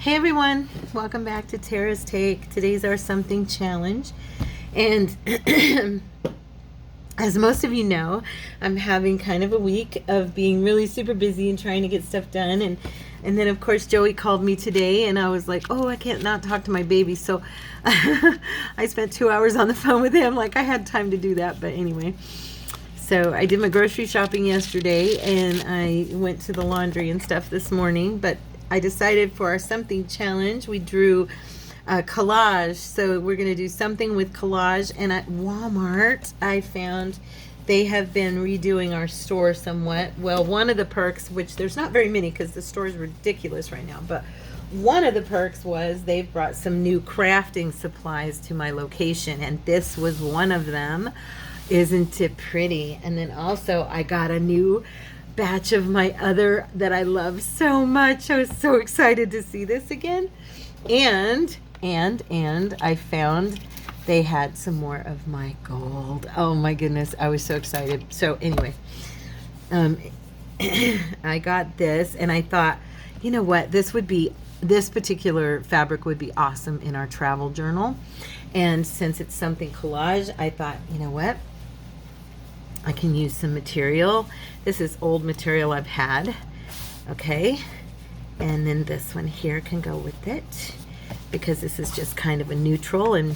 Hey everyone, welcome back to Tara's Take. Today's our something challenge. And as most of you know, I'm having kind of a week of being really super busy and trying to get stuff done. And then of course Joey called me today and I was like, oh, I can't not talk to my baby. So I spent 2 hours on the phone with him. Like I had time to do that, but anyway. So I did my grocery shopping yesterday and I went to the laundry and stuff this morning, but I decided for our something challenge, we drew a collage. So we're going to do something with collage. And at Walmart, I found they have been redoing our store somewhat. Well, one of the perks, which there's not very many because the store is ridiculous right now, but one of the perks was they've brought some new crafting supplies to my location. And this was one of them. Isn't it pretty? And then also I got a new batch of my other that I love so much. I was so excited to see this again. And I found they had some more of my gold. Oh my goodness, I was so excited. So anyway, I got this and I thought, you know what, this particular fabric would be awesome in our travel journal. And since it's something collage, I thought, you know what, I can use some material. This is old material I've had. Okay. And then this one here can go with it because this is just kind of a neutral and,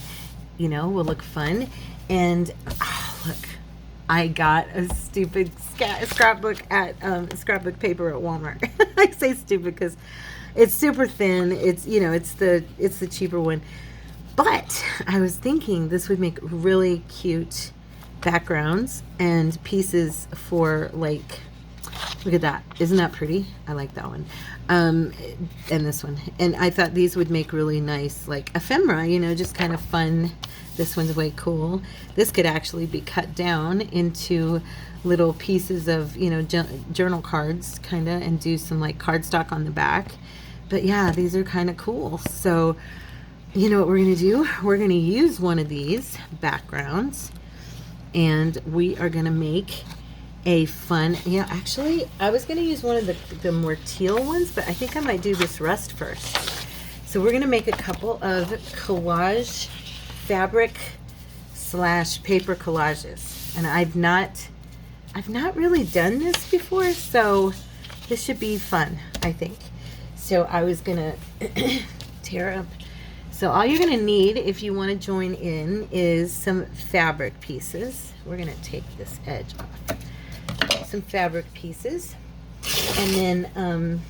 you know, will look fun. And oh, look, I got a stupid scrapbook at scrapbook paper at Walmart. I say stupid because it's super thin. It's, you know, it's the cheaper one. But I was thinking this would make really cute backgrounds and pieces for, like, look at that, isn't that pretty? I like that one. And this one, and I thought these would make really nice, like, ephemera, you know, just kind of fun. This one's way cool. This could actually be cut down into little pieces of, you know, journal cards kind of, and do some like cardstock on the back. But yeah, these are kind of cool. So you know what we're gonna do? We're gonna use one of these backgrounds and we are going to make a fun, yeah, actually, I was going to use one of the more teal ones, but I think I might do this rust first. So we're going to make a couple of collage fabric / paper collages. And I've not really done this before, so this should be fun, I think. So I was going to tear up. So all you're going to need if you want to join in is some fabric pieces. We're going to take this edge off. Some fabric pieces. And then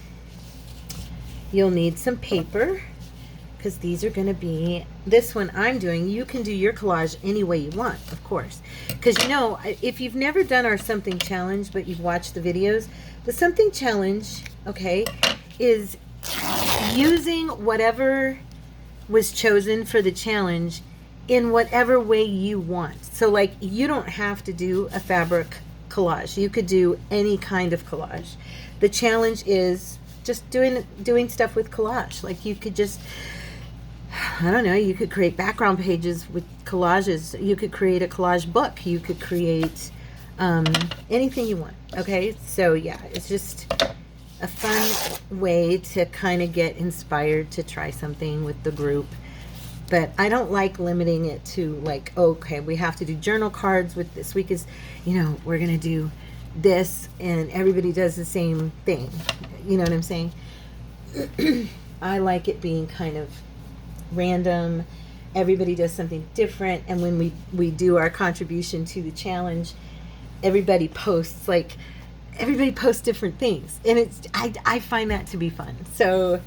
you'll need some paper because these are going to be, this one I'm doing, you can do your collage any way you want, of course. Because, you know, if you've never done our something challenge, but you've watched the videos, the something challenge, okay, is using whatever was chosen for the challenge in whatever way you want. So like, you don't have to do a fabric collage. You could do any kind of collage. The challenge is just doing stuff with collage. Like you could just, I don't know, you could create background pages with collages. You could create a collage book. You could create anything you want. Okay, so yeah, it's just a fun way to kind of get inspired to try something with the group. But I don't like limiting it to like, okay, we have to do journal cards with this week is, you know, we're going to do this and everybody does the same thing. You know what I'm saying? I like it being kind of random. Everybody does something different. And when we do our contribution to the challenge, everybody posts different things, and it's I find that to be fun. So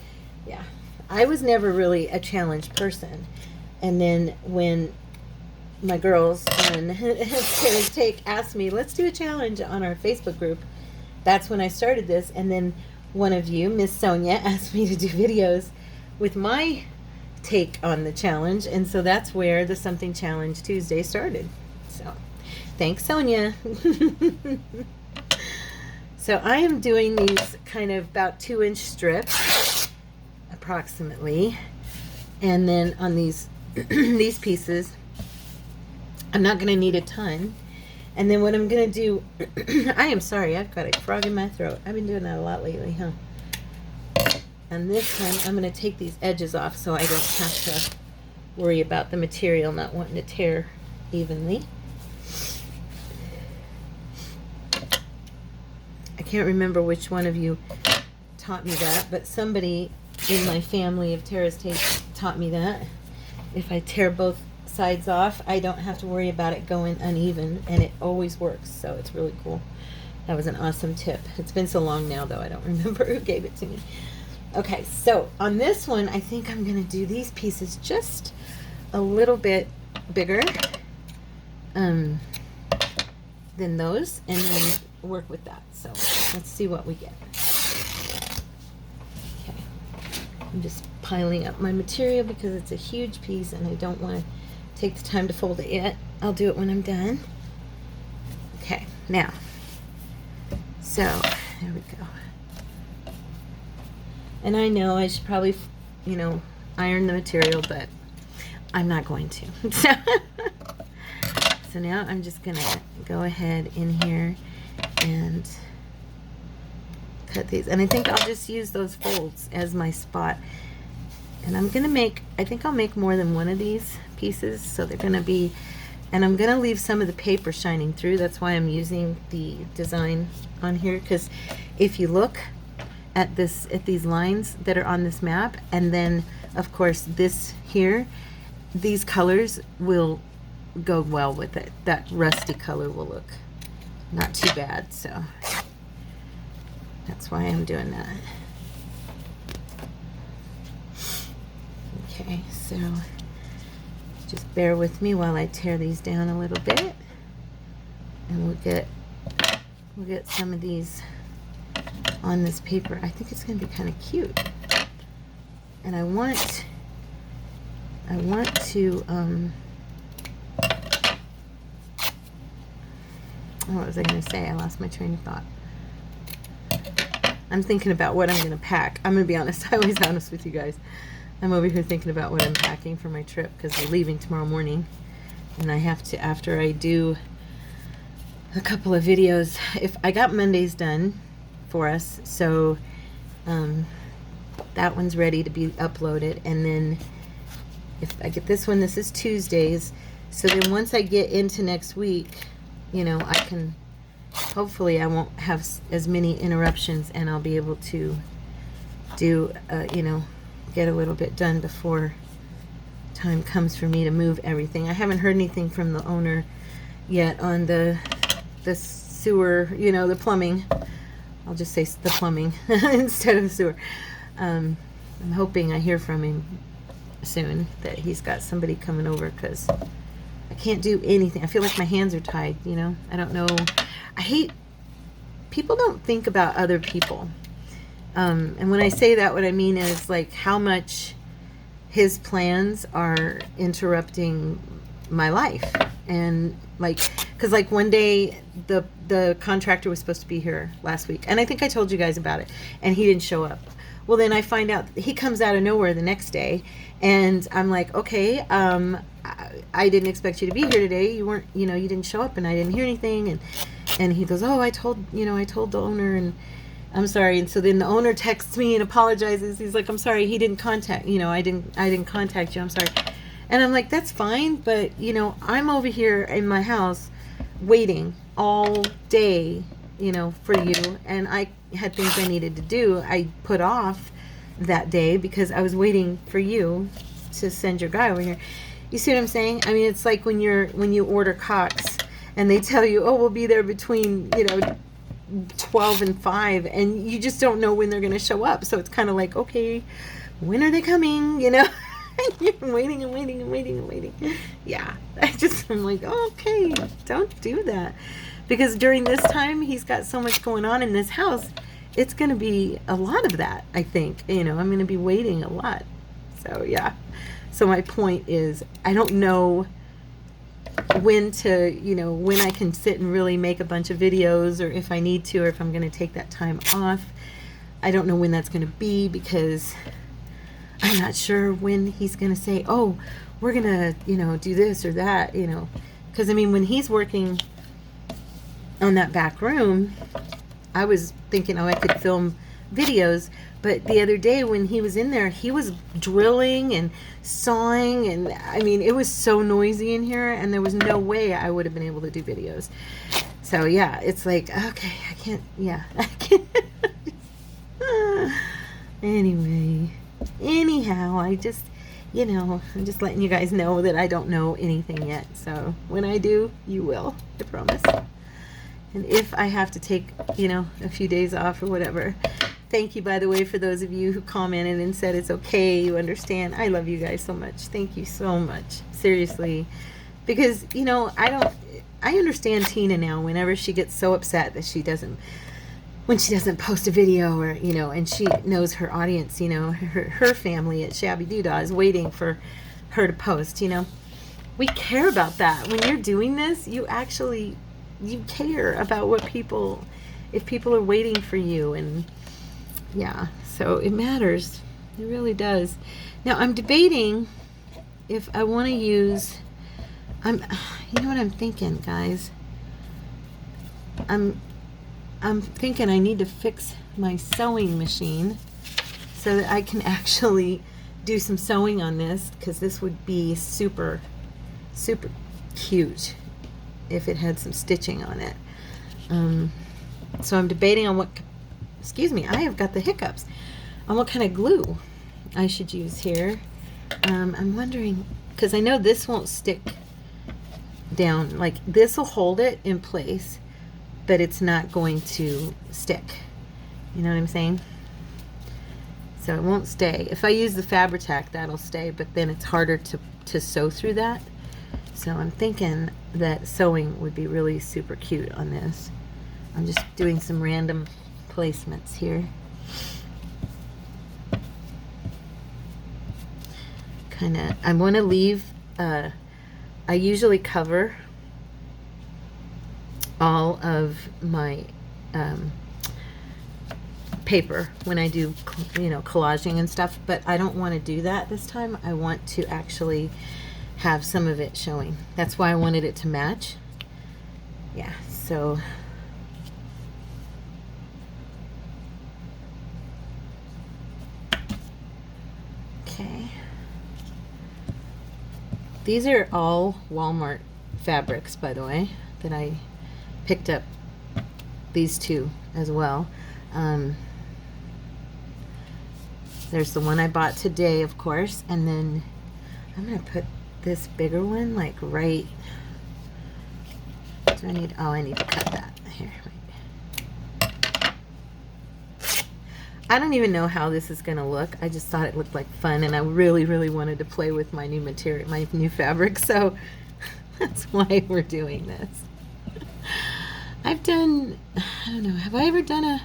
yeah, I was never really a challenge person, and then when my girls on Tara's Take asked me, let's do a challenge on our Facebook group, that's when I started this. And then one of you, Miss Sonia, asked me to do videos with my take on the challenge, and so that's where the Something Challenge Tuesday started. So thanks, Sonia. So I am doing these kind of about 2-inch strips, approximately. And then on these these pieces, I'm not going to need a ton. And then what I'm going to do, I am sorry, I've got a frog in my throat. I've been doing that a lot lately, huh? And this time I'm going to take these edges off so I don't have to worry about the material not wanting to tear evenly. I can't remember which one of you taught me that, but somebody in my family of Tara's tape taught me that. If I tear both sides off, I don't have to worry about it going uneven, and it always works, so it's really cool. That was an awesome tip. It's been so long now, though, I don't remember who gave it to me. Okay, so on this one, I think I'm going to do these pieces just a little bit bigger than those, and then work with that. So let's see what we get. Okay, I'm just piling up my material because it's a huge piece and I don't want to take the time to fold it yet. I'll do it when I'm done. Okay, now, so there we go. And I know I should probably, you know, iron the material, but I'm not going to. So now I'm just going to go ahead in here and cut these. And I think I'll just use those folds as my spot. And I'm going to make, I think I'll make more than one of these pieces. So they're going to be, and I'm going to leave some of the paper shining through. That's why I'm using the design on here. Because if you look at this, at these lines that are on this map, and then of course this here, these colors will go well with it. That rusty color will look not too bad, so that's why I'm doing that. Okay, so just bear with me while I tear these down a little bit, and we'll get some of these on this paper. I think it's going to be kind of cute, and I want to what was I going to say? I lost my train of thought. I'm thinking about what I'm going to pack. I'm going to be honest. I'm always honest with you guys. I'm over here thinking about what I'm packing for my trip because we're leaving tomorrow morning. And I have to, after I do a couple of videos, if I got Mondays done for us, so that one's ready to be uploaded. And then if I get this one, this is Tuesdays. So then once I get into next week, you know, I can, hopefully I won't have as many interruptions and I'll be able to do, you know, get a little bit done before time comes for me to move everything. I haven't heard anything from the owner yet on the sewer, you know, the plumbing. I'll just say the plumbing instead of the sewer. I'm hoping I hear from him soon that he's got somebody coming over, because I can't do anything. I feel like my hands are tied, you know. I don't know. I hate, people don't think about other people. And when I say that, what I mean is like how much his plans are interrupting my life. And like, because like one day the contractor was supposed to be here last week, and I think I told you guys about it, and he didn't show up. Well, then I find out he comes out of nowhere the next day, and I'm like, okay, I didn't expect you to be here today. You weren't, you know, you didn't show up, and I didn't hear anything. And he goes, oh, I told the owner, and I'm sorry. And so then the owner texts me and apologizes. He's like, I'm sorry, he didn't contact, you know, I didn't contact you. I'm sorry. And I'm like, that's fine, but you know, I'm over here in my house waiting all day, you know, for you, and I had things I needed to do. I put off that day because I was waiting for you to send your guy over here. You see what I'm saying? I mean, it's like when you order Cox and they tell you, oh, we'll be there between, you know, 12 and 5, and you just don't know when they're going to show up. So it's kind of like, okay, when are they coming, you know? And you're waiting and waiting and waiting and waiting. Yeah, I'm like, oh, okay, don't do that. Because during this time, he's got so much going on in this house. It's going to be a lot of that, I think. You know, I'm going to be waiting a lot. So, yeah. So my point is, I don't know when to, you know, when I can sit and really make a bunch of videos, or if I need to, or if I'm going to take that time off. I don't know when that's going to be, because I'm not sure when he's going to say, oh, we're going to, you know, do this or that, you know. Because, I mean, when he's working on that back room, I was thinking, oh, I could film videos. But the other day when he was in there, he was drilling and sawing, and I mean, it was so noisy in here, and there was no way I would have been able to do videos. So yeah, it's like, okay, I can't, yeah, I can't. Anyway, anyhow, I just, I'm just letting you guys know that I don't know anything yet. So when I do, you will, I promise. And if I have to take, a few days off or whatever, thank you, by the way, for those of you who commented and said it's okay, you understand. I love you guys so much. Thank you so much. Seriously. Because, I understand Tina now whenever she gets so upset that when she doesn't post a video, or, and she knows her audience, her family at Shabby Doodah is waiting for her to post, We care about that. When you're doing this, you care about if people are waiting for you, and yeah, so it matters. It really does. Now I'm debating if I want to use, you know what I'm thinking, guys? I'm thinking I need to fix my sewing machine so that I can actually do some sewing on this, because this would be super, super cute if it had some stitching on it. So I'm debating on I have got the hiccups, on what kind of glue I should use here. I'm wondering, because I know this won't stick down, like this will hold it in place, but it's not going to stick. You know what I'm saying? So it won't stay. If I use the Fabri-Tac, that'll stay, but then it's harder to sew through that. So I'm thinking that sewing would be really super cute on this. I'm just doing some random placements here. I want to leave, I usually cover all of my paper when I do, collaging and stuff, but I don't want to do that this time. I want to actually have some of it showing. That's why I wanted it to match. Yeah, so okay. These are all Walmart fabrics, by the way, that I picked up. These two as well. There's the one I bought today, of course, and then I'm gonna put this bigger one like right. Do I need? Oh, I need to cut that here. Wait. I don't even know how this is gonna look. I just thought it looked like fun, and I really, really wanted to play with my new material, my new fabric. So that's why we're doing this. I've done, I don't know, have I ever done a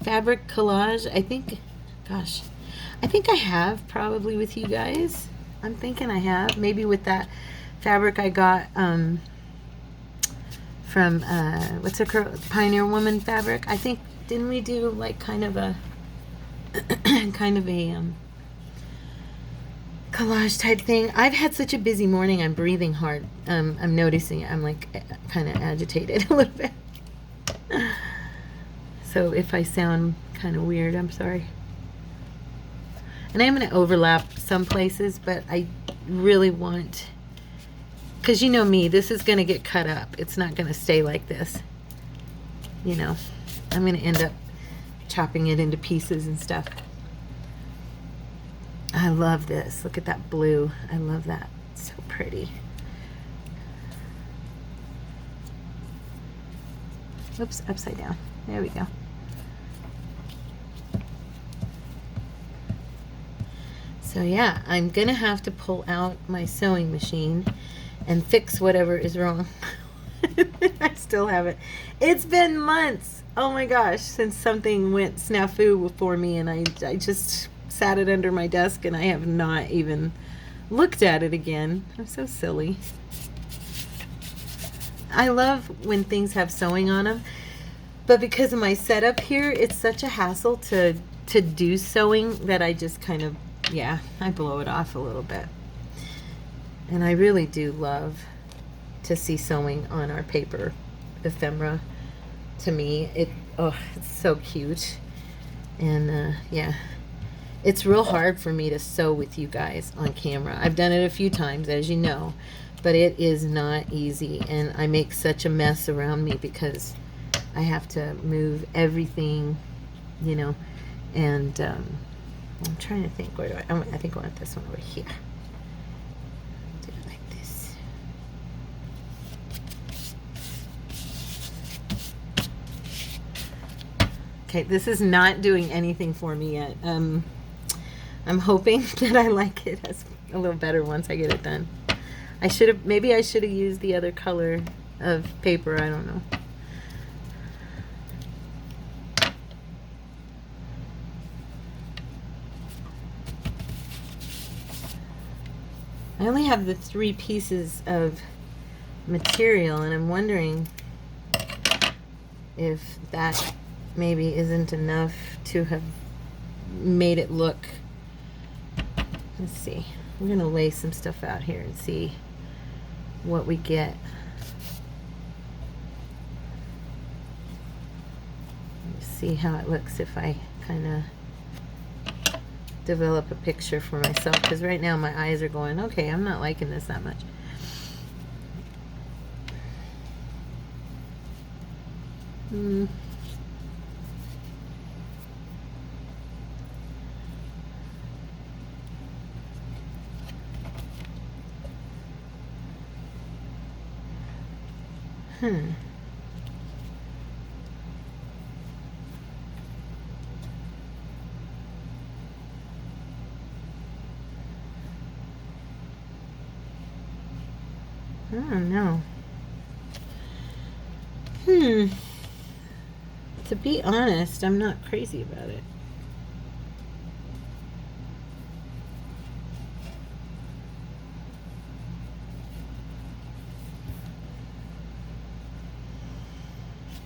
fabric collage? I think I have, probably with you guys. I'm thinking I have, maybe with that fabric I got from what's her Pioneer Woman fabric. I think, didn't we do like kind of a collage type thing? I've had such a busy morning. I'm breathing hard. I'm noticing it. I'm like kind of agitated a little bit. So if I sound kind of weird, I'm sorry. And I'm going to overlap some places, but I really want, because you know me, this is going to get cut up. It's not going to stay like this. I'm going to end up chopping it into pieces and stuff. I love this. Look at that blue. I love that. It's so pretty. Oops, upside down. There we go. So yeah, I'm gonna have to pull out my sewing machine and fix whatever is wrong. I still have it. It's been months, oh my gosh, since something went snafu for me, and I just sat it under my desk, and I have not even looked at it again. I'm so silly. I love when things have sewing on them, but because of my setup here, it's such a hassle to do sewing that I just kind of, yeah, I blow it off a little bit. And I really do love to see sewing on our paper ephemera. To me, it's so cute. And yeah, it's real hard for me to sew with you guys on camera. I've done it a few times, as you know, but it is not easy, and I make such a mess around me because I have to move everything, you know, and I'm trying to think, where do I think I want this one over here. Do it like this. Okay, this is not doing anything for me yet. I'm hoping that I like it as a little better once I get it done. Maybe I should have used the other color of paper, I don't know. I only have the 3 pieces of material, and I'm wondering if that maybe isn't enough to have made it look. Let's see. We're going to lay some stuff out here and see what we get. Let's see how it looks if I kind of develop a picture for myself, because right now my eyes are going, okay, I'm not liking this that much. I don't know. To be honest, I'm not crazy about it.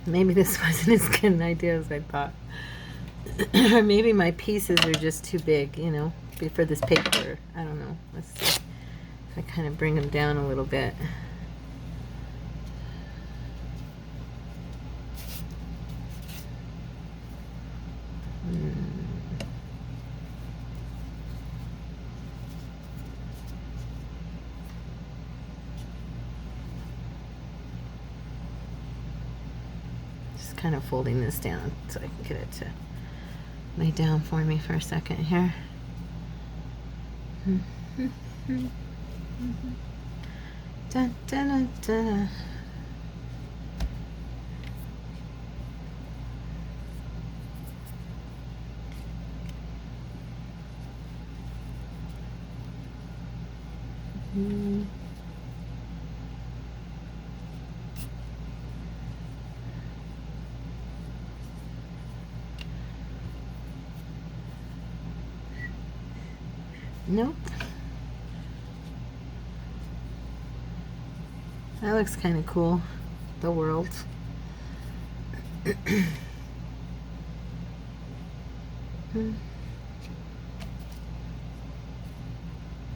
Maybe this wasn't as good an idea as I thought. Or maybe my pieces are just too big, you know, for this paper. I don't know. Let's see if I kind of bring them down a little bit. Kind of folding this down so I can get it to lay down for me for a second here. Dun, dun, dun, dun. Nope. That looks kind of cool. The world.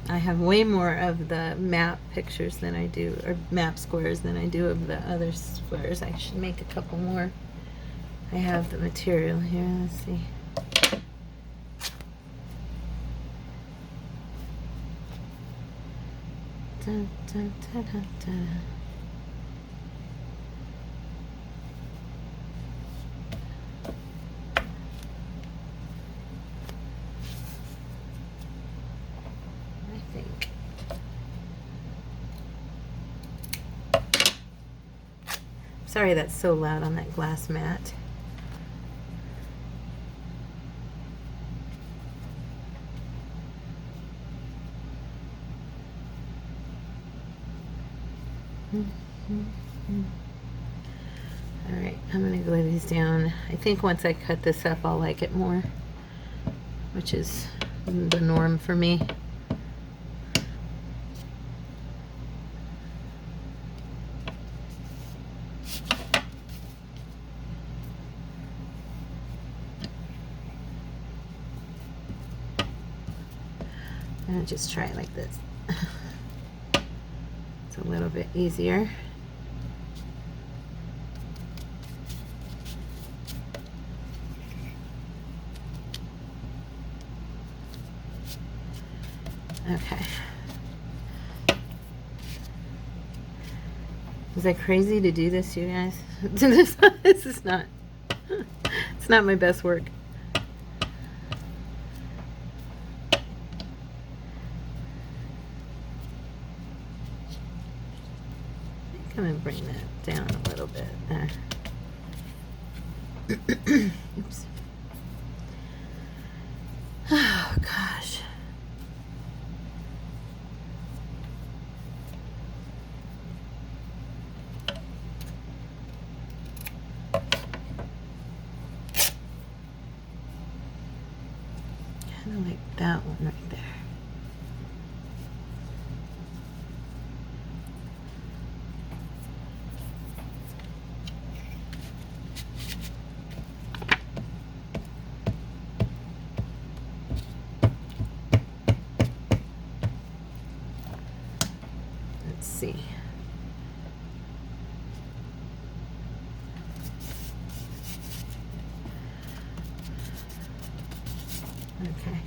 I have way more of the map pictures than I do, or map squares than I do of the other squares. I should make a couple more. I have the material here. Let's see. Dun, dun, dun, dun, dun. I think. Sorry that's so loud on that glass mat. Alright, I'm going to glue these down. I think once I cut this up, I'll like it more, which is the norm for me. I'm going to just try it like this. It's a little bit easier. Okay. Was I crazy to do this, you guys? This is not, it's not my best work. I'm gonna bring that down a little bit. Oops. Oh gosh. Kind of like that one right there. Let's see. Okay.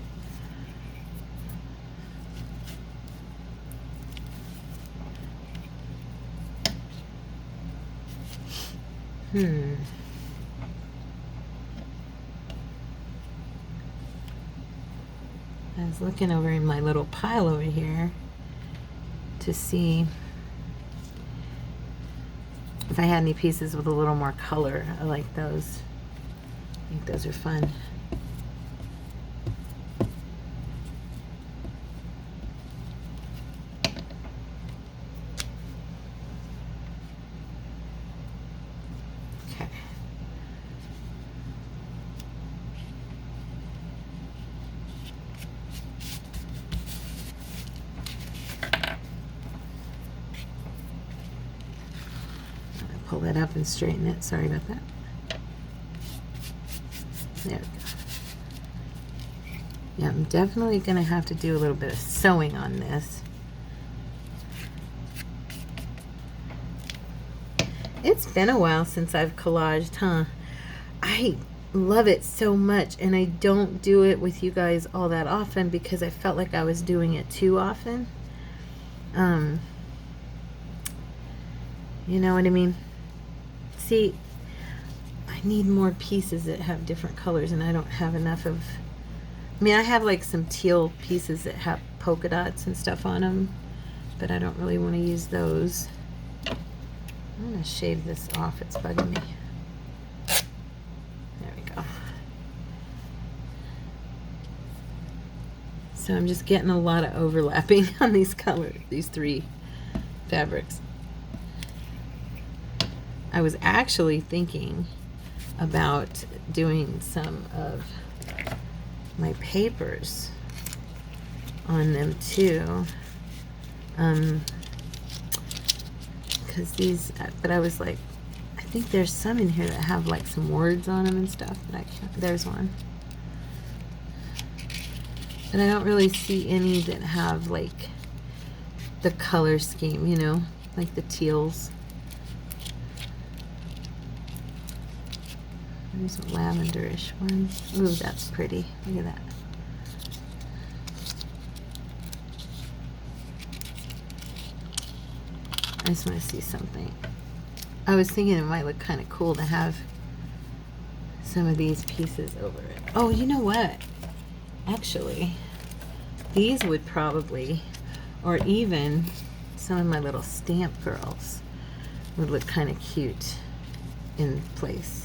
I was looking over in my little pile over here to see if I had any pieces with a little more color. I like those. I think those are fun. Okay. Pull that up and straighten it. Sorry about that. There we go. Yeah, I'm definitely going to have to do a little bit of sewing on this. It's been a while since I've collaged, huh? I love it so much, and I don't do it with you guys all that often because I felt like I was doing it too often. You know what I mean? See, I need more pieces that have different colors, and I don't have enough of... I mean, I have like some teal pieces that have polka dots and stuff on them, but I don't really want to use those. I'm going to shave this off. It's bugging me. There we go. So I'm just getting a lot of overlapping on these colors, these three fabrics. I was actually thinking about doing some of my papers on them too, because these, but I was like, I think there's some in here that have like some words on them and stuff, but I can't. There's one, but I don't really see any that have like the color scheme, you know, like the teals. There's a lavenderish one. Ooh, that's pretty. Look at that. I just want to see something. I was thinking it might look kind of cool to have some of these pieces over it. Oh, you know what? Actually, these would probably, or even some of my little stamp girls would look kind of cute in place.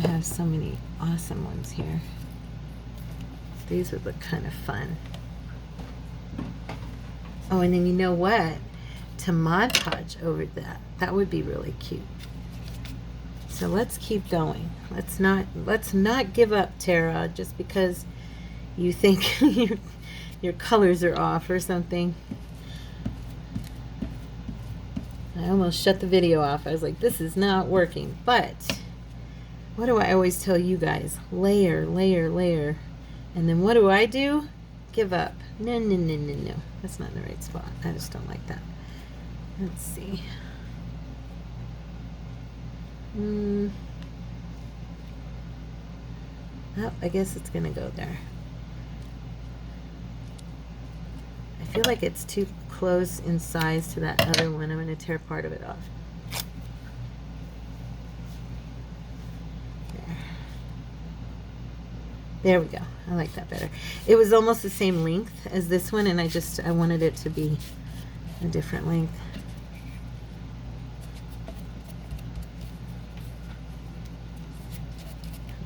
I have so many awesome ones here. These would look kind of fun. Oh, and then you know what? To Mod Podge over that. That would be really cute. So let's keep going. Let's not give up, Tara, just because you think your colors are off or something. I almost shut the video off. I was like, this is not working. But what do I always tell you guys? Layer, layer, layer. And then what do? Give up. No, no, no, no, no. That's not in the right spot. I just don't like that. Let's see. Oh, I guess it's gonna go there. I feel like it's too close in size to that other one. I'm gonna tear part of it off. There we go. I like that better. It was almost the same length as this one, and I wanted it to be a different length.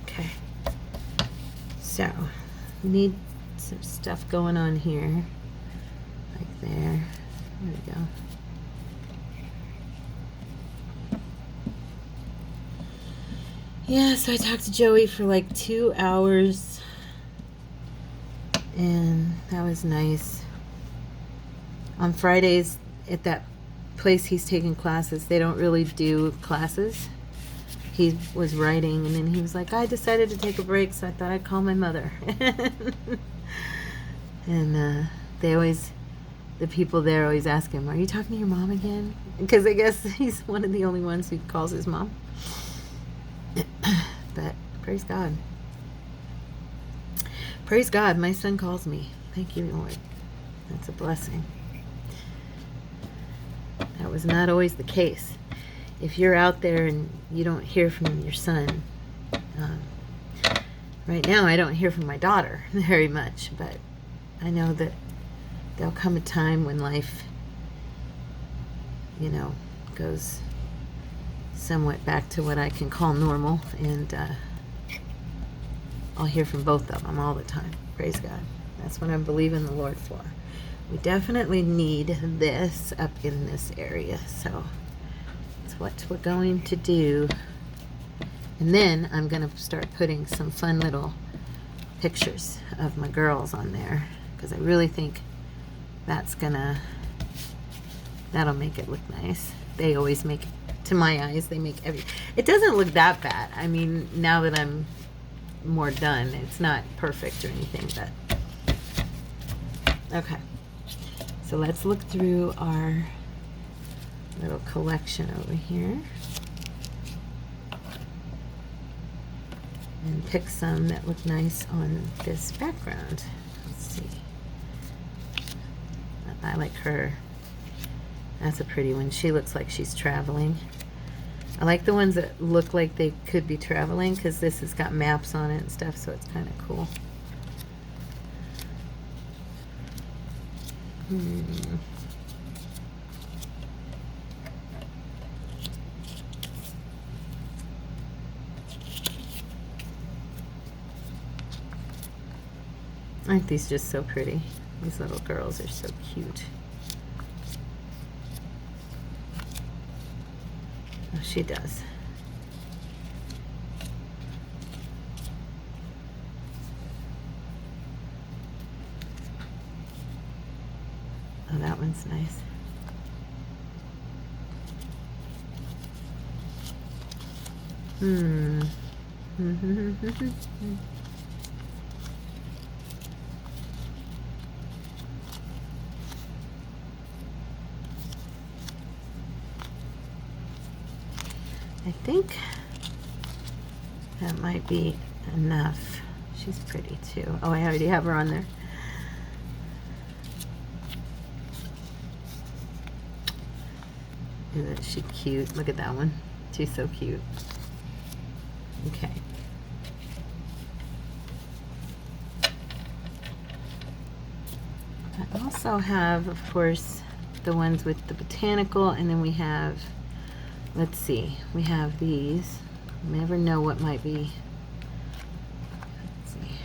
Okay. So, we need some stuff going on here. Like there. There we go. Yeah, so I talked to Joey for like 2 hours, and that was nice. On Fridays at that place he's taking classes, they don't really do classes. He was writing, and then he was like, I decided to take a break, so I thought I'd call my mother. And the people there always ask him, are you talking to your mom again? Because I guess he's one of the only ones who calls his mom. But praise God. Praise God, my son calls me. Thank you, Lord. That's a blessing. That was not always the case. If you're out there and you don't hear from your son, right now I don't hear from my daughter very much, but I know that there'll come a time when life, goes somewhat back to what I can call normal, and I'll hear from both of them all the time. Praise God. That's what I'm believing the Lord for. We definitely need this up in this area, so that's what we're going to do. And then I'm going to start putting some fun little pictures of my girls on there, because I really think that'll make it look nice. They always make, to my eyes, they make it doesn't look that bad. I mean, now that I'm more done, it's not perfect or anything, but okay. So let's look through our little collection over here and pick some that look nice on this background. Let's see. I like her. That's a pretty one. She looks like she's traveling. I like the ones that look like they could be traveling, because this has got maps on it and stuff, so it's kind of cool. Aren't these just so pretty? These little girls are so cute. Oh, she does. Oh, that one's nice. I think that might be enough. She's pretty too. Oh, I already have her on there. Isn't she cute? Look at that one. She's so cute. Okay. I also have, of course, the ones with the botanical, and then we have, let's see, we have these. You never know what might be. Let's see.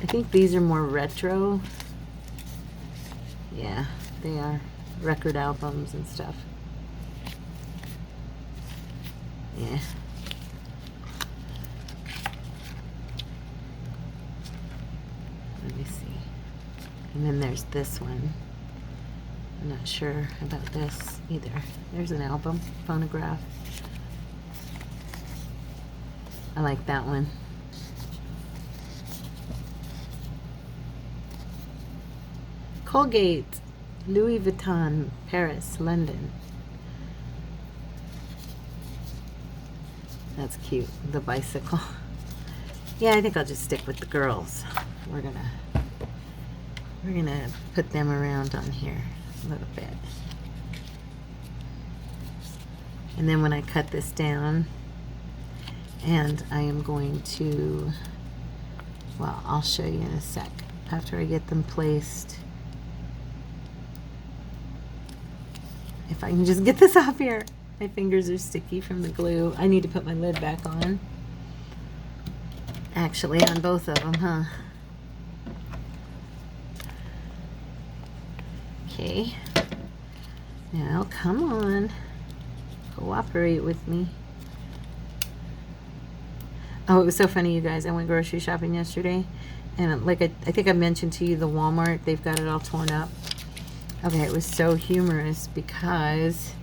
I think these are more retro. Yeah, they are. Record albums and stuff. Yeah. Let me see. And then there's this one. I'm not sure about this either. There's an album, phonograph. I like that one. Colgate, Louis Vuitton, Paris, London. That's cute, the bicycle. Yeah, I think I'll just stick with the girls. We're gonna put them around on here a little bit. And then when I cut this down, and I am going to, well, I'll show you in a sec after I get them placed. If I can just get this off here. My fingers are sticky from the glue. I need to put my lid back on. Actually, on both of them, huh? Okay. Now, come on. Cooperate with me. Oh, it was so funny, you guys. I went grocery shopping yesterday, and like I think I mentioned to you, the Walmart, they've got it all torn up. Okay, it was so humorous because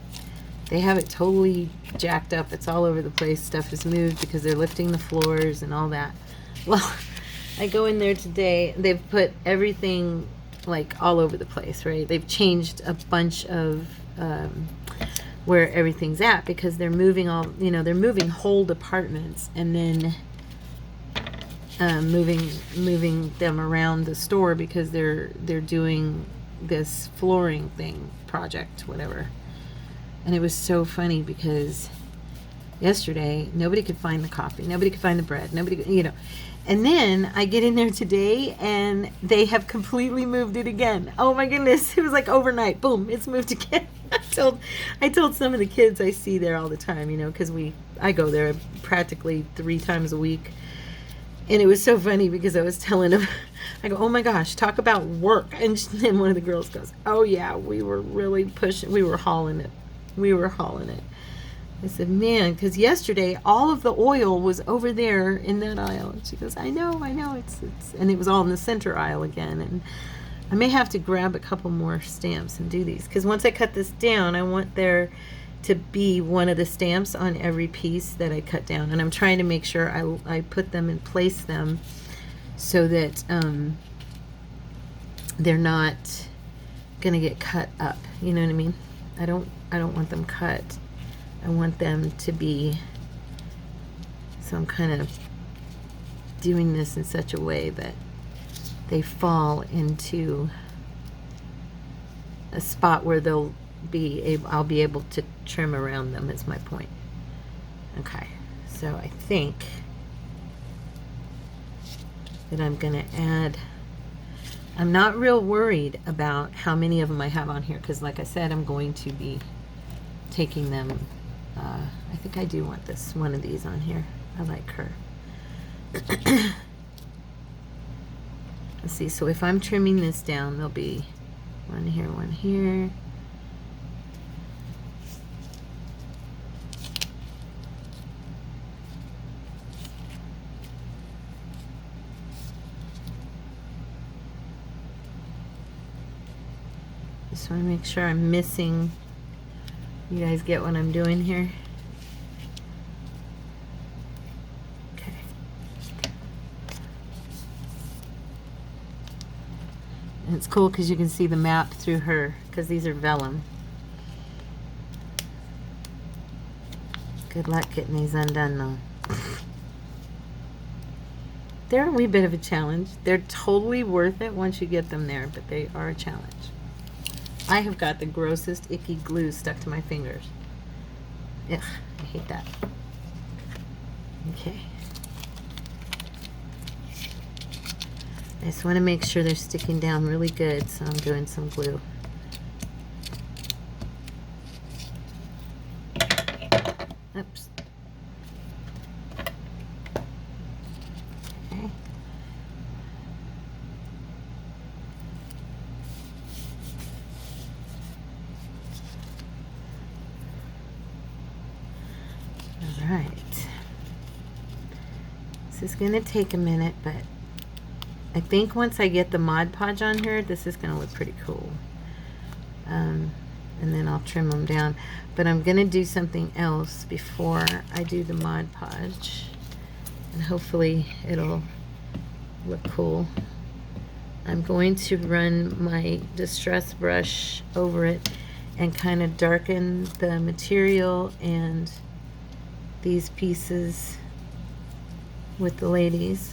they have it totally jacked up. It's all over the place. Stuff is moved because they're lifting the floors and all that. Well, I go in there today. They've put everything like all over the place, right? They've changed a bunch of where everything's at because they're moving all, you know, they're moving whole departments and then moving them around the store because they're doing this flooring thing project, whatever. And it was so funny because yesterday nobody could find the coffee, nobody could find the bread, nobody could, you know. And then I get in there today and they have completely moved it again. Oh my goodness, it was like overnight, boom, it's moved again. I told some of the kids I see there all the time, you know, because I go there practically 3 times a week. And it was so funny because I was telling them, I go, oh my gosh, talk about work. And then one of the girls goes, oh yeah, we were really pushing, we were hauling it. I said, man, because yesterday all of the oil was over there in that aisle. And she goes, I know, it's, and it was all in the center aisle again. And I may have to grab a couple more stamps and do these, because once I cut this down, I want there to be one of the stamps on every piece that I cut down. And I'm trying to make sure I put them and place them so that they're not gonna get cut up. You know what I mean? I don't want them cut. I want them to be, so I'm kind of doing this in such a way that they fall into a spot where I'll be able to trim around them, is my point. Okay, so I think that I'm gonna add, I'm not real worried about how many of them I have on here, because like I said, I'm going to be taking them, I think I do want one of these on here. I like her. Let's see, so if I'm trimming this down, there'll be one here, one here. Just want to make sure I'm missing. You guys get what I'm doing here? Okay. And it's cool because you can see the map through her, because these are vellum. Good luck getting these undone though. They're a wee bit of a challenge. They're totally worth it once you get them there, but they are a challenge. I have got the grossest icky glue stuck to my fingers. Ugh, I hate that. Okay. I just want to make sure they're sticking down really good, so I'm doing some glue. Oops. Okay. All right. This is going to take a minute, but I think once I get the Mod Podge on here, this is going to look pretty cool. And then I'll trim them down. But I'm going to do something else before I do the Mod Podge. And hopefully it'll look cool. I'm going to run my distress brush over it and kind of darken the material and these pieces with the ladies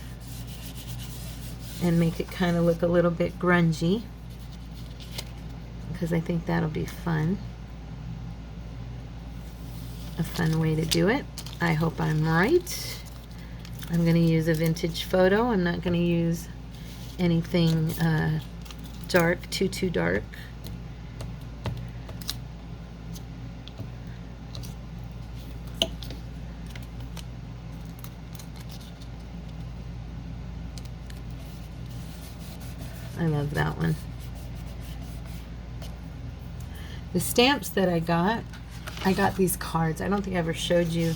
and make it kind of look a little bit grungy, because I think that'll be fun. A fun way to do it. I hope I'm right. I'm going to use a vintage photo. I'm not going to use anything dark, too dark. I love that one. The stamps that I got these cards. I don't think I ever showed you.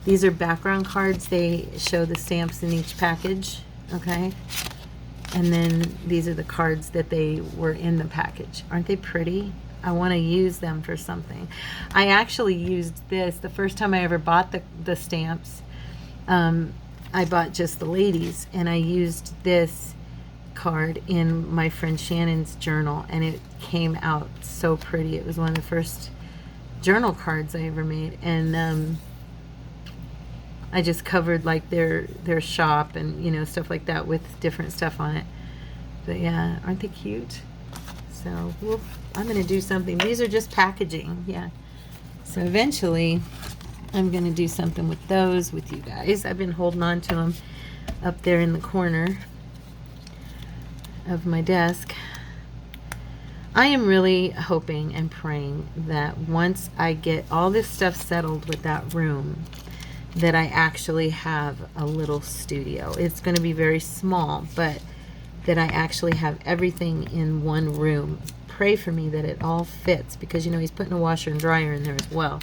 These are background cards. They show the stamps in each package, okay? And then these are the cards that they were in the package. Aren't they pretty? I want to use them for something. I actually used this the first time I ever bought the stamps. I bought just the ladies, and I used this card in my friend Shannon's journal, and it came out so pretty. It was one of the first journal cards I ever made, and I just covered like their shop and, you know, stuff like that with different stuff on it. But yeah, aren't they cute? So I'm gonna do something. These are just packaging, yeah. So eventually I'm gonna do something with those with you guys. I've been holding on to them up there in the corner of my desk. I am really hoping and praying that once I get all this stuff settled with that room, that I actually have a little studio. It's going to be very small, but that I actually have everything in one room. Pray for me that it all fits, because, you know, he's putting a washer and dryer in there as well.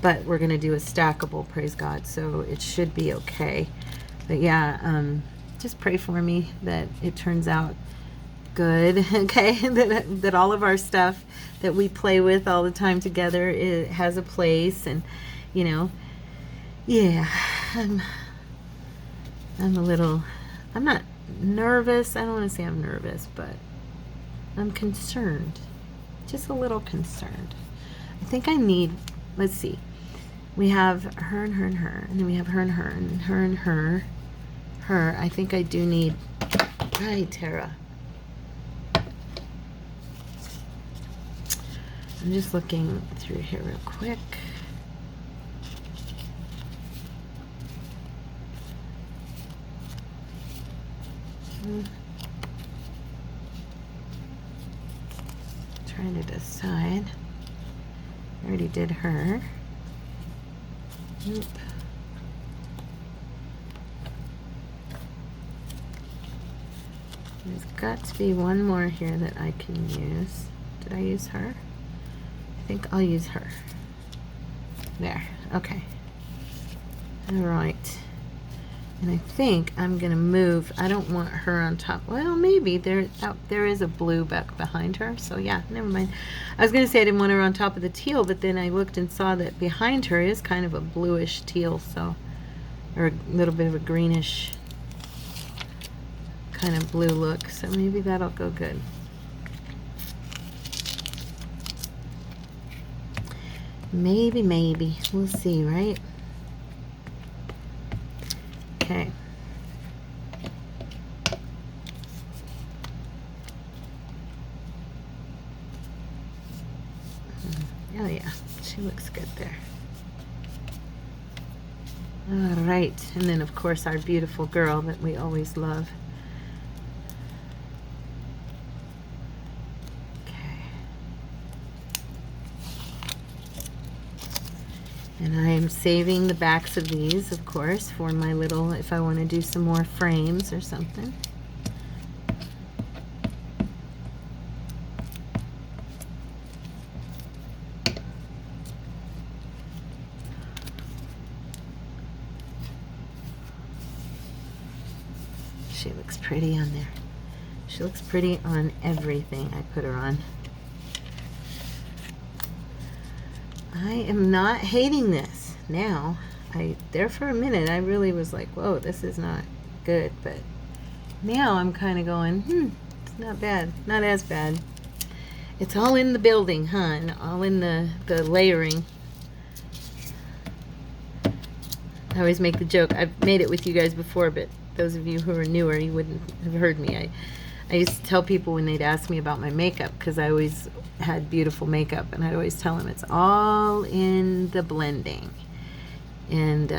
But we're going to do a stackable, praise God, so it should be okay. But yeah, just pray for me that it turns out good, okay? that all of our stuff that we play with all the time together, it has a place, and, you know, yeah, I'm not nervous. I don't want to say I'm nervous, but I'm concerned. Just a little concerned. I think I need, let's see. We have her and her and her, and then we have her and her and her and her. Her. I think I do need, hi, Tara. I'm just looking through here real quick. Trying to decide. I already did her. Nope. There's got to be one more here that I can use. Did I use her? I think I'll use her. There. Okay. All right. And I think I'm going to move. I don't want her on top. Well, maybe there is a blue back behind her. So yeah, never mind. I was going to say I didn't want her on top of the teal, but then I looked and saw that behind her is kind of a bluish teal, so, or a little bit of a greenish kind of blue look. So maybe that'll go good. Maybe. We'll see, right? Okay. Oh yeah, she looks good there. All right, and then of course our beautiful girl that we always love. And I am saving the backs of these, of course, for my little, if I want to do some more frames or something. She looks pretty on there. She looks pretty on everything I put her on. I am not hating this now. There for a minute I really was like, whoa, this is not good, but now I'm kind of going, it's not bad, not as bad. It's all in the building, huh? And all in the layering. I always make the joke. I've made it with you guys before, but those of you who are newer, you wouldn't have heard me. I used to tell people when they'd ask me about my makeup, because I always had beautiful makeup, and I'd always tell them it's all in the blending. And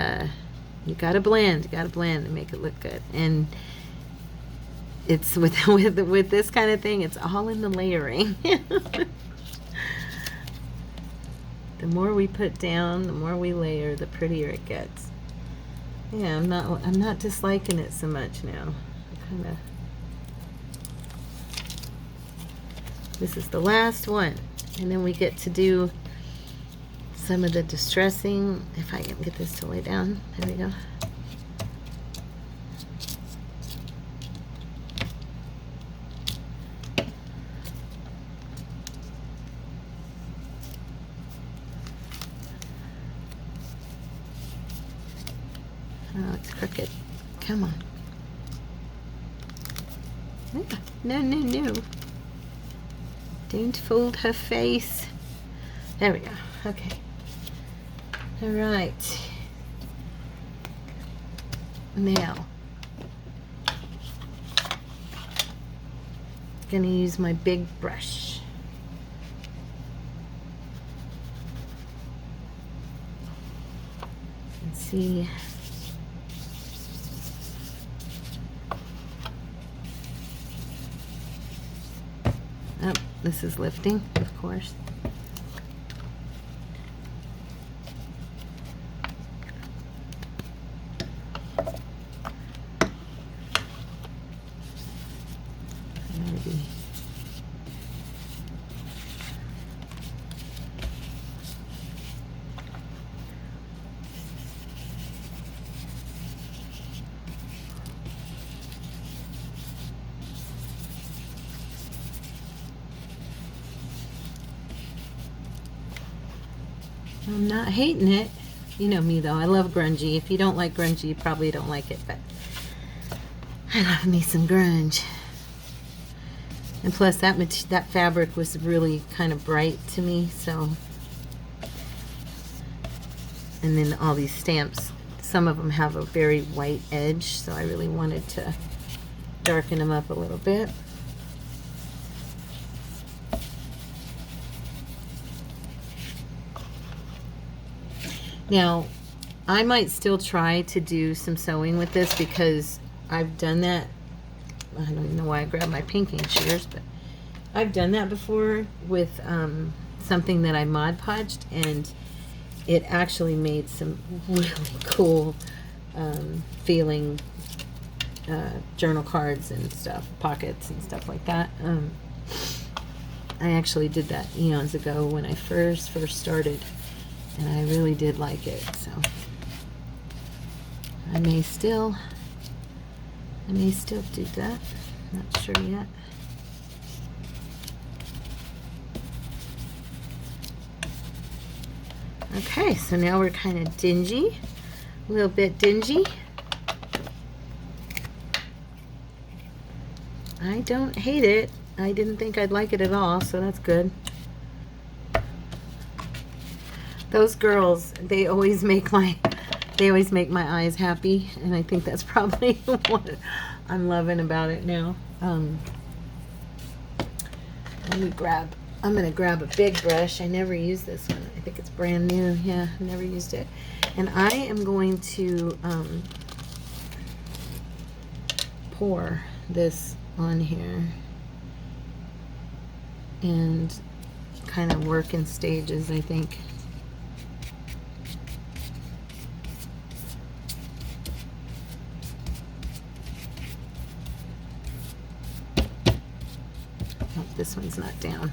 you gotta blend to make it look good. And it's with this kind of thing, it's all in the layering. The more we put down, the more we layer, the prettier it gets. Yeah, I'm not disliking it so much now. This is the last one, and then we get to do some of the distressing. If I can get this to lay down, there we go. Oh, it's crooked. Come on. No. Don't fold her face. There we go. Okay. All right. Now, I'm gonna use my big brush. And see. Oh, this is lifting, of course. Maybe. I'm not hating it. You know me though, I love grungy. If you don't like grungy, you probably don't like it, but I love me some grunge. And plus that fabric was really kind of bright to me, so. And then all these stamps, some of them have a very white edge, so I really wanted to darken them up a little bit. Now, I might still try to do some sewing with this because I've done that. I don't even know why I grabbed my pinking shears, but I've done that before with something that I Mod Podged, and it actually made some really cool feeling journal cards and stuff, pockets and stuff like that. I actually did that eons ago when I first started. And I really did like it, so I may still do that. Not sure yet. Okay, so now we're kind of dingy, a little bit dingy. I don't hate it. I didn't think I'd like it at all, so that's good. Those girls, they always make my eyes happy, and I think that's probably what I'm loving about it now. I'm gonna grab a big brush. I never use this one. I think it's brand new. Yeah, I never used it. And I am going to pour this on here and kind of work in stages, I think. This one's not down.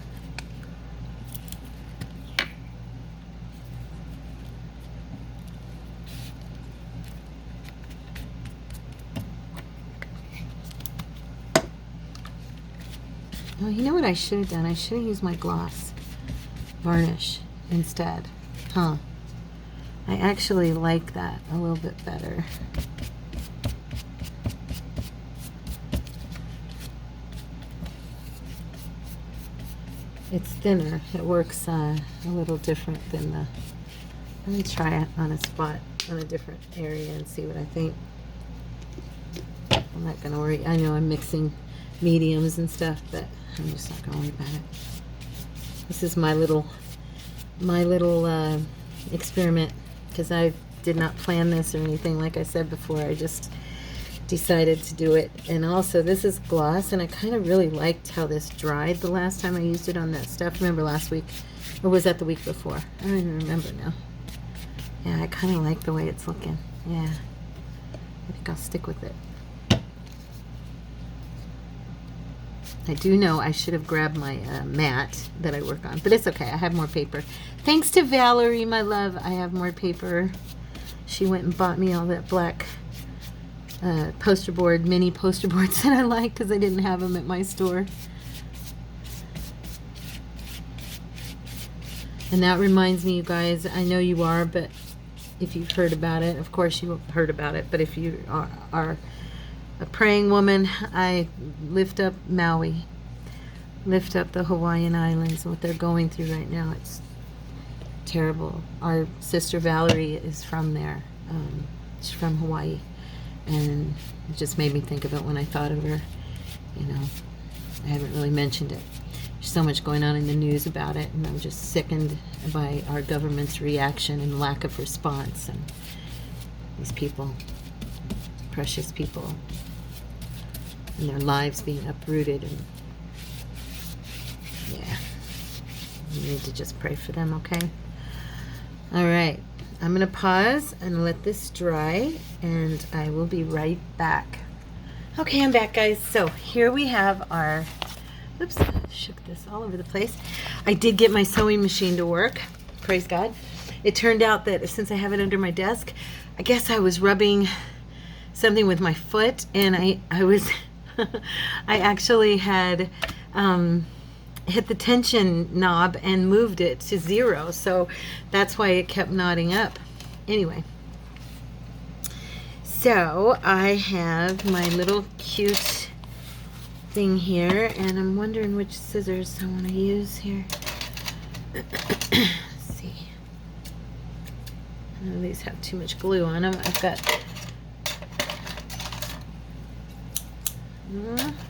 Oh, you know what I should have done? I should have used my gloss varnish instead. Huh. I actually like that a little bit better. It's thinner. It works a little different than Let me try it on a spot on a different area and see what I think. I'm not gonna worry. I know I'm mixing mediums and stuff, but I'm just not gonna worry about it. This is my little experiment, because I did not plan this or anything. Like I said before, I just decided to do it. And also, this is gloss, and I kind of really liked how this dried the last time I used it on that stuff. Remember last week, or was that the week before? I don't even remember now. Yeah, I kind of like the way it's looking. Yeah, I think I'll stick with it. I do know I should have grabbed my mat that I work on, but it's okay. I have more paper. Thanks to Valerie, my love, I have more paper. She went and bought me all that black poster board, mini poster boards that I like, because I didn't have them at my store. And that reminds me, you guys, I know you are, but if you've heard about it, of course you heard about it, but if you are a praying woman, I lift up Maui, lift up the Hawaiian Islands, what they're going through right now. It's terrible. Our sister Valerie is from there. She's from Hawaii, and it just made me think of it when I thought of her. You know, I haven't really mentioned it. There's so much going on in the news about it, and I'm just sickened by our government's reaction and lack of response, and these people, precious people, and their lives being uprooted. And yeah, you need to just pray for them, okay? All right, I'm gonna pause and let this dry, and I will be right back. Okay, I'm back, guys. So here we have our, oops, I shook this all over the place. I did get my sewing machine to work, praise God. It turned out that since I have it under my desk, I guess I was rubbing something with my foot, and I was I actually had hit the tension knob and moved it to 0, so that's why it kept knotting up. Anyway, so I have my little cute thing here, and I'm wondering which scissors I want to use here. Let's see. I know these have too much glue on them. I've got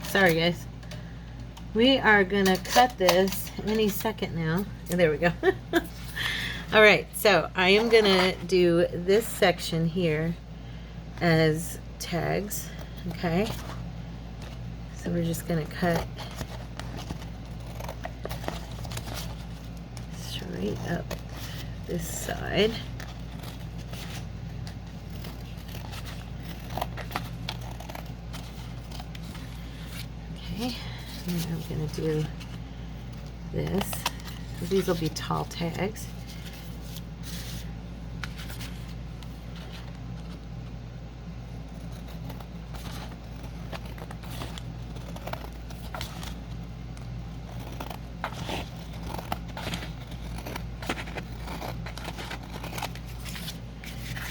sorry, guys. We are gonna cut this any second now. And there we go. All right, so I am gonna do this section here as tags. Okay, so we're just gonna cut straight up this side. Okay, and I'm going to do this. So these will be tall tags.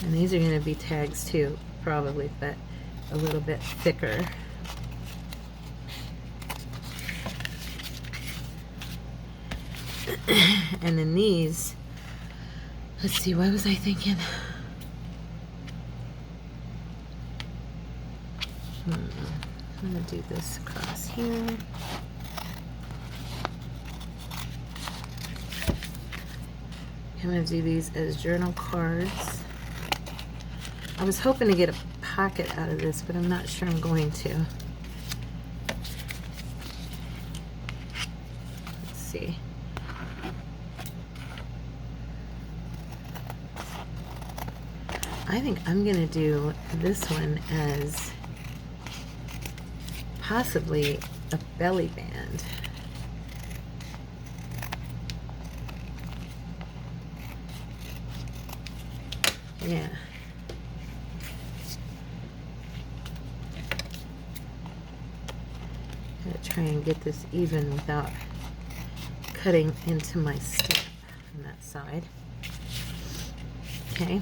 And these are going to be tags too, probably, but a little bit thicker. And then these, let's see, what was I thinking? I'm gonna do this across here. I'm gonna do these as journal cards. I was hoping to get a pocket out of this, but I'm not sure I'm going to. Let's see. I think I'm going to do this one as possibly a belly band. Yeah. Gotta try and get this even without cutting into my step on that side. Okay.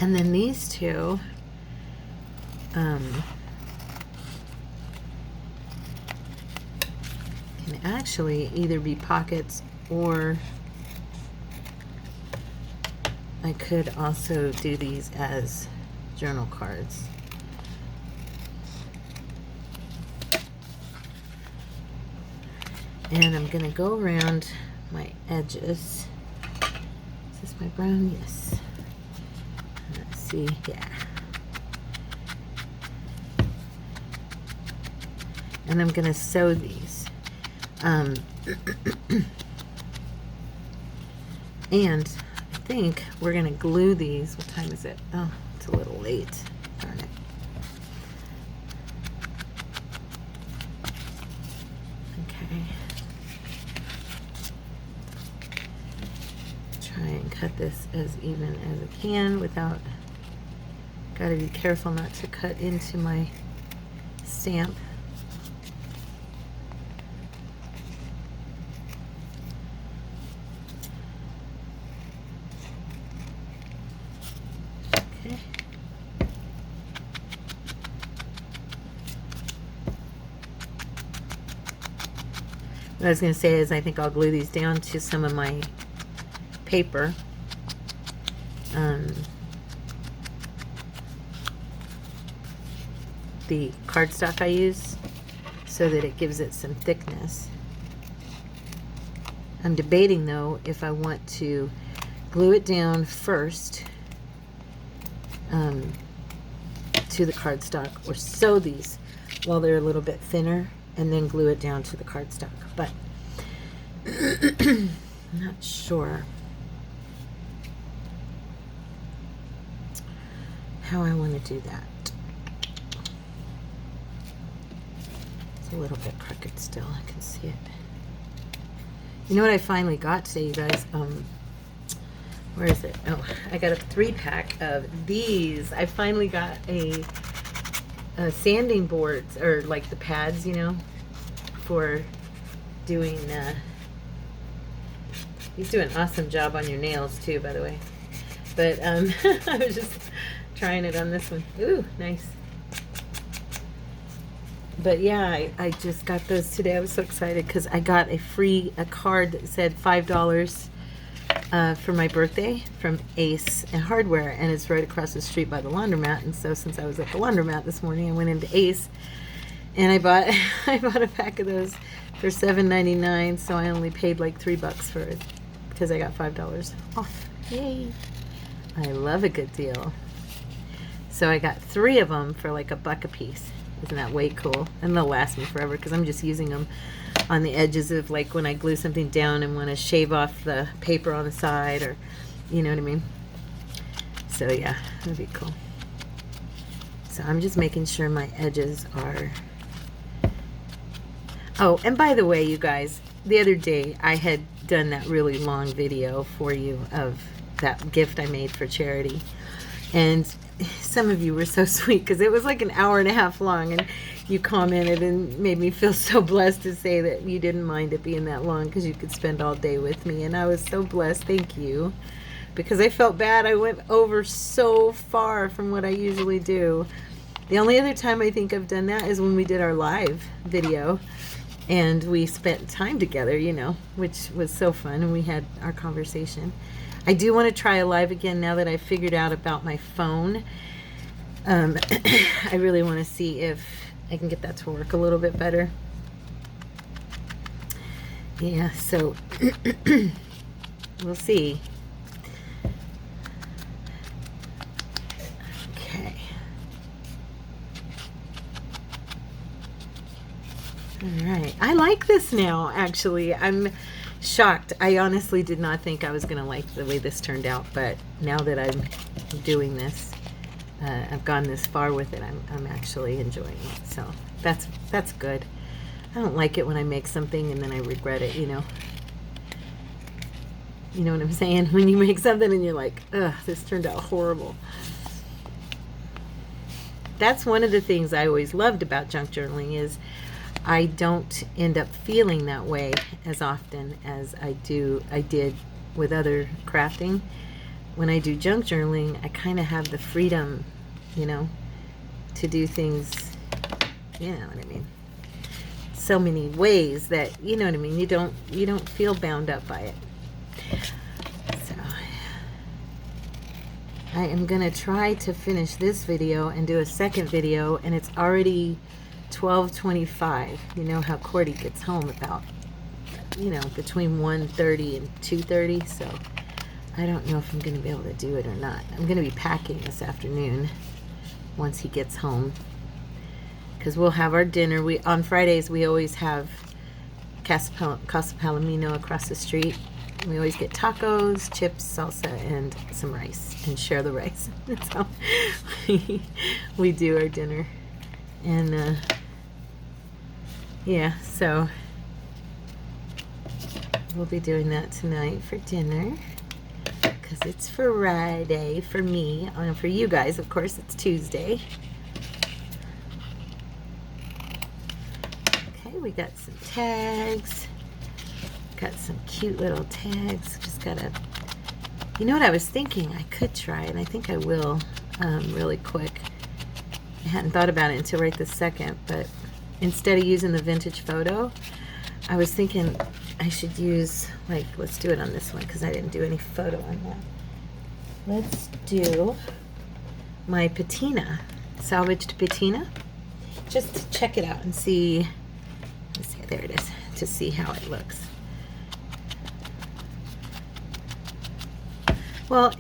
And then these two, can actually either be pockets or I could also do these as journal cards. And I'm going to go around my edges. Is this my brown? Yes. Let's see. Yeah. And I'm going to sew these. And I think we're going to glue these. What time is it? Oh, it's a little late. Darn it. Okay. Try and cut this as even as I can without, gotta be careful not to cut into my stamp. Okay. What I was going to say is I think I'll glue these down to some of my paper. The cardstock I use, so that it gives it some thickness. I'm debating though if I want to glue it down first to the cardstock, or sew these while they're a little bit thinner and then glue it down to the cardstock, but I'm not sure how I want to do that. It's a little bit crooked still, I can see it. You know what I finally got today, you guys? Where is it? Oh, I got a 3-pack of these. I finally got a sanding boards, or like the pads, you know, for doing, he's doing an awesome job on your nails too, by the way. But I was just trying it on this one. Ooh, nice. But yeah, I just got those today. I was so excited because I got a card that said $5 for my birthday from Ace and Hardware, and it's right across the street by the laundromat. And so since I was at the laundromat this morning, I went into Ace and I bought a pack of those for $7.99. So I only paid like $3 for it because I got $5 off. Yay! I love a good deal. So I got 3 of them for like $1 a piece. Isn't that way cool? And they'll last me forever because I'm just using them on the edges of, like, when I glue something down and want to shave off the paper on the side, or you know what I mean. So yeah, that'd be cool. So I'm just making sure my edges are. Oh, and by the way, you guys, the other day I had done that really long video for you of that gift I made for charity, and some of you were so sweet because it was like an hour and a half long, and you commented and made me feel so blessed to say that you didn't mind it being that long because you could spend all day with me, and I was so blessed. Thank you, because I felt bad. I went over so far from what I usually do. The only other time I think I've done that is when we did our live video and we spent time together, you know, which was so fun, and we had our conversation. I do want to try a live again now that I've figured out about my phone. I really want to see if I can get that to work a little bit better. Yeah, so we'll see. Okay. All right. I like this now, actually. I'm shocked. I honestly did not think I was going to like the way this turned out, but now that I'm doing this, I've gone this far with it, I'm actually enjoying it. So that's good. I don't like it when I make something and then I regret it, you know. You know what I'm saying? When you make something and you're like, ugh, this turned out horrible. That's one of the things I always loved about junk journaling, is I don't end up feeling that way as often as I did with other crafting. When I do junk journaling, I kind of have the freedom, you know, to do things, you know what I mean, so many ways that, you know what I mean, you don't feel bound up by it. So I am gonna try to finish this video and do a second video, and it's already 12:25. You know how Cordy gets home about, you know, between 1:30 and 2:30, so I don't know if I'm gonna be able to do it or not. I'm gonna be packing this afternoon once he gets home, because we'll have our dinner. On Fridays we always have Casa Palomino across the street. We always get tacos, chips, salsa, and some rice, and share the rice. That's how we do our dinner. And yeah, so we'll be doing that tonight for dinner, because it's Friday for me. For you guys, of course, it's Tuesday. Okay, we got some tags. Got some cute little tags. Just gotta, you know what I was thinking? I could try, and I think I will really quick. I hadn't thought about it until right this second, but instead of using the vintage photo, I was thinking I should use, like, let's do it on this one, because I didn't do any photo on that. Let's do my patina, salvaged patina, just to check it out and see. Let's see, there it is, to see how it looks. Well,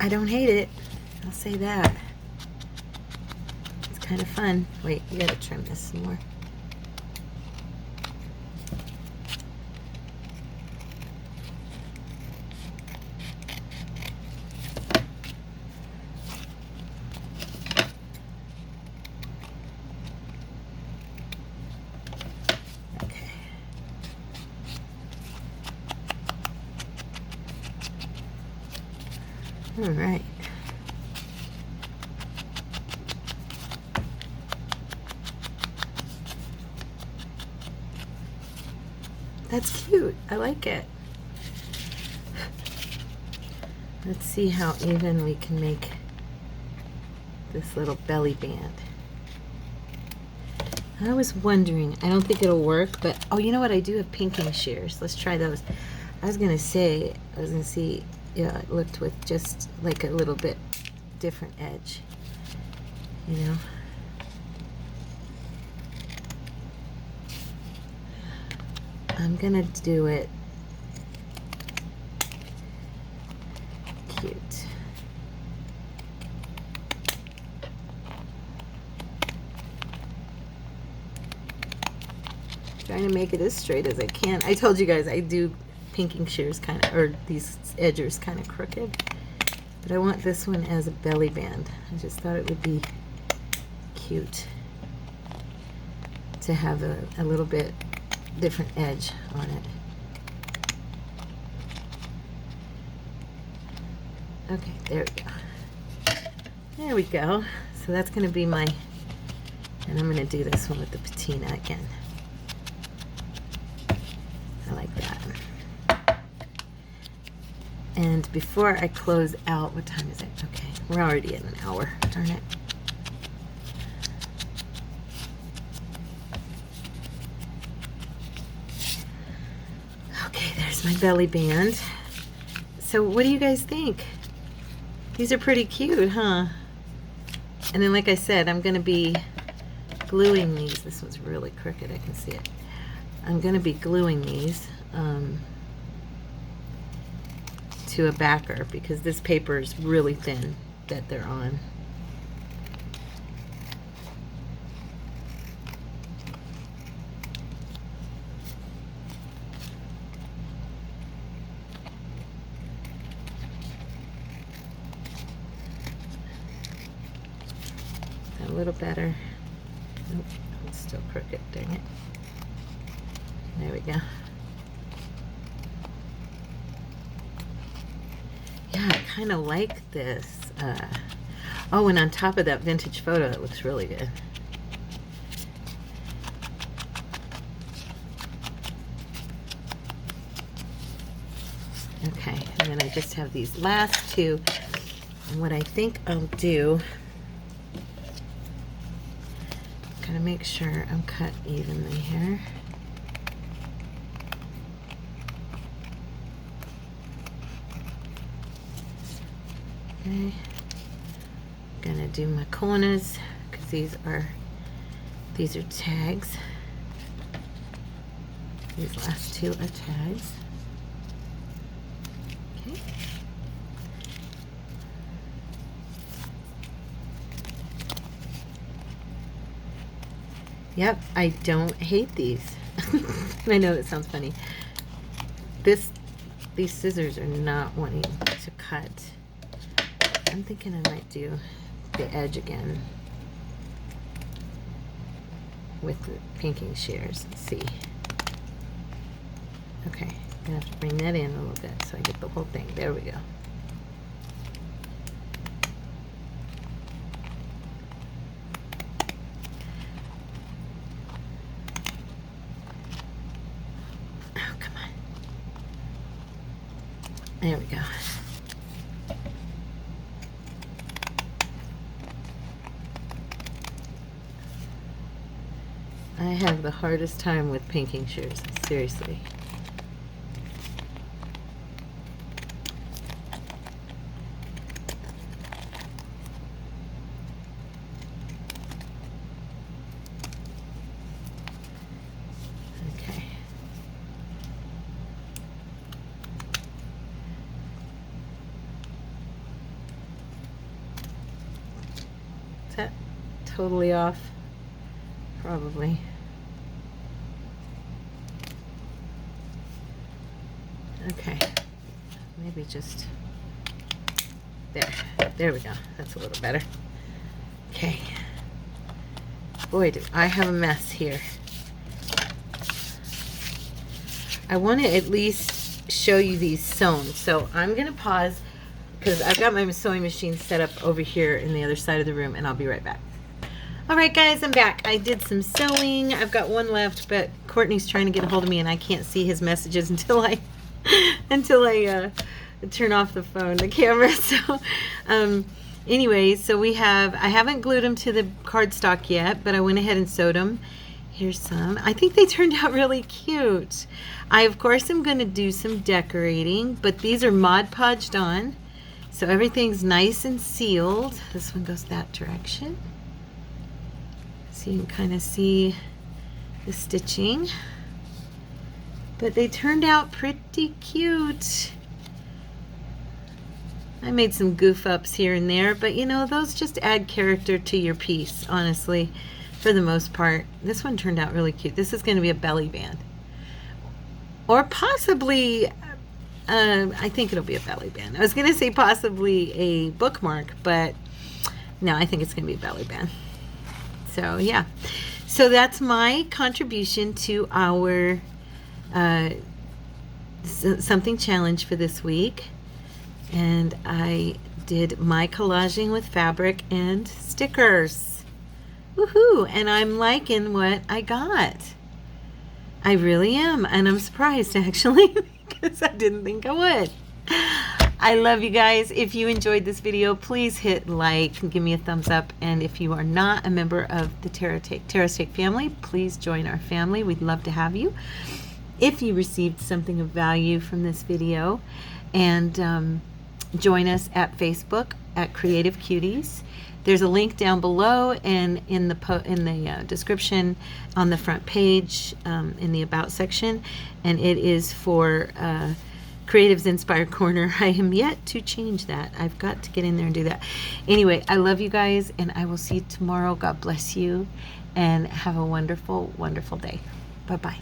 I don't hate it. I'll say that. It's kind of fun. Wait, you gotta trim this some more. All right. That's cute. I like it. Let's see how even we can make this little belly band. I was wondering, I don't think it'll work, but oh, you know what? I do have pinking shears. Let's try those. I was gonna see, yeah, it looked with just like a little bit different edge, you know. I'm gonna do it cute. Trying to make it as straight as I can. I told you guys I do pinking shears kind of, or these edges kind of crooked, but I want this one as a belly band. I just thought it would be cute to have a little bit different edge on it. Okay, there we go. There we go. So that's going to be my, and I'm going to do this one with the patina again. I like that. And before I close out, what time is it? Okay, we're already at an hour. Darn it. Okay, there's my belly band. So what do you guys think? These are pretty cute, huh? And then, like I said, I'm going to be gluing these. This one's really crooked. I can see it. I'm going to be gluing these to a backer, because this paper is really thin that they're on. A little better. Nope, it's still crooked, dang it. There we go. Yeah, I kind of like this. Oh, and on top of that vintage photo, it looks really good. Okay, and then I just have these last two. And what I think I'll do, gotta make sure I'm cut evenly here. Okay. Gonna do my corners because these are tags. These last two are tags. Okay. Yep, I don't hate these. I know that sounds funny. These scissors are not wanting to cut. I'm thinking I might do the edge again with the pinking shears. Let's see. Okay, I'm gonna have to bring that in a little bit so I get the whole thing. There we go. Oh, come on. There we go. I have the hardest time with pinking shears, seriously. Okay. Is that totally off? Probably. Okay, maybe just there. There we go. That's a little better. Okay. Boy, do I have a mess here. I want to at least show you these sewn. So I'm going to pause because I've got my sewing machine set up over here in the other side of the room, and I'll be right back. All right, guys, I'm back. I did some sewing. I've got one left, but Courtney's trying to get a hold of me, and I can't see his messages until I turn off the camera. So anyway, so I haven't glued them to the cardstock yet, but I went ahead and sewed them. Here's some. I think they turned out really cute. I, of course, am going to do some decorating, but these are Mod Podged on, so everything's nice and sealed. This one goes that direction. So you can kind of see the stitching. But they turned out pretty cute. I made some goof ups here and there, but you know, those just add character to your piece, honestly, for the most part. This one turned out really cute. This is going to be a belly band. Or possibly, I think it'll be a belly band. I was going to say possibly a bookmark, but no, I think it's going to be a belly band. So yeah, so that's my contribution to our something challenge for this week. And I did my collaging with fabric and stickers. Woohoo! And I'm liking what I got. I really am, and I'm surprised actually because I didn't think I would. I love you guys. If you enjoyed this video, please hit like and give me a thumbs up. And if you are not a member of the Terra Take family, please join our family. We'd love to have you. If you received something of value from this video, and join us at Facebook at Creative Cuties. There's a link down below and in the description on the front page in the About section, and it is for Creatives Inspired Corner. I am yet to change that. I've got to get in there and do that. Anyway, I love you guys, and I will see you tomorrow. God bless you, and have a wonderful, wonderful day. Bye-bye.